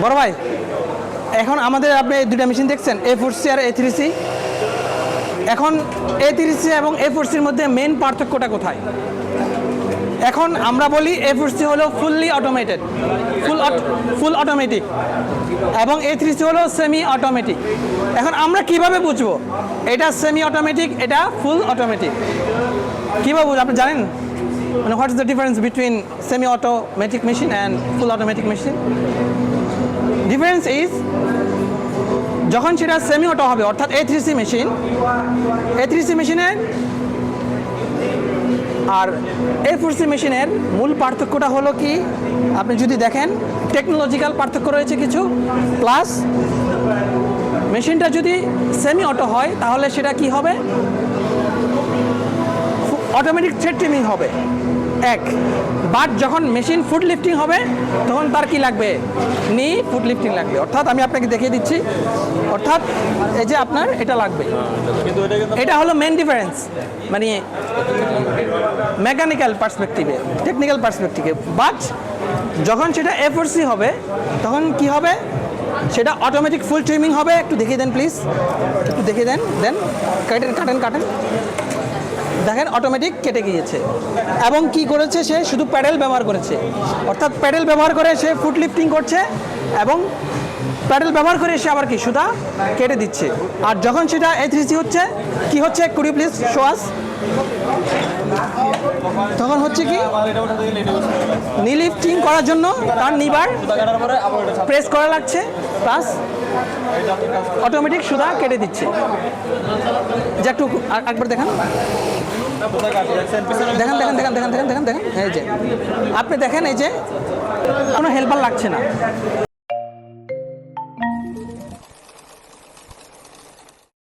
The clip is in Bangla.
বড় ভাই, এখন আমাদের আপনি দুটা মেশিন দেখছেন, A4C আর A3C। এখন A3C এবং A4Cর মধ্যে মেন পার্থক্যটা কোথায়? এখন আমরা বলি A4C হলো ফুললি অটোমেটেড, ফুল অটোমেটিক, এবং A3C হলো সেমি অটোমেটিক। এখন আমরা কিভাবে বুঝবো এটা সেমি অটোমেটিক, এটা ফুল অটোমেটিক? কীভাবে বুঝবো আপনি জানেন? মানে what is the difference between semi automatic machine and full automatic machine? Difference is, যখন সেটা সেমি অটো হবে অর্থাৎ A3C মেশিনের আর A4C মেশিনের মূল পার্থক্যটা হলো কি, আপনি যদি দেখেন টেকনোলজিক্যাল পার্থক্য রয়েছে কিছু, প্লাস মেশিনটা যদি সেমি অটো হয় তাহলে সেটা কি হবে, অটোমেটিক থ্রেড ট্রিমিং হবে এক। বাট যখন মেশিন ফুড লিফটিং হবে তখন তার কি লাগবে, নি ফুড লিফটিং লাগবে। অর্থাৎ আমি আপনাকে দেখিয়ে দিচ্ছি, অর্থাৎ এই যে আপনার এটা লাগবে, এটা হলো মেন ডিফারেন্স, মানে মেকানিক্যাল পার্সপেক্টিভে, টেকনিক্যাল পার্সপেক্টিভে। বাট যখন সেটা A4C হবে তখন কি হবে, সেটা অটোমেটিক ফুল ট্রিমিং হবে। একটু দেখিয়ে দেন প্লিজ, একটু দেখিয়ে দেন, দেন কাটেন। দেখেন অটোমেটিক কেটে গিয়েছে, এবং কি করেছে, সে শুধু প্যাডেল ব্যবহার করেছে, অর্থাৎ প্যাডেল ব্যবহার করে সে ফুট লিফটিং করছে, এবং প্যাডেল ব্যবহার করে সে আবার কি সুতা কেটে দিচ্ছে। আর যখন সেটা A3C হচ্ছে, কি হচ্ছে, could you please show us? তখন হচ্ছে কি, নি লিফটিং করার জন্য তার নিবার প্রেস করা লাগছে, প্লাস অটোমেটিক সুতা কেটে দিচ্ছে। যে একটু একবার দেখেন, দেখেন এই যে আপনি দেখেন, এই যে কোনো হেল্পার লাগছে না,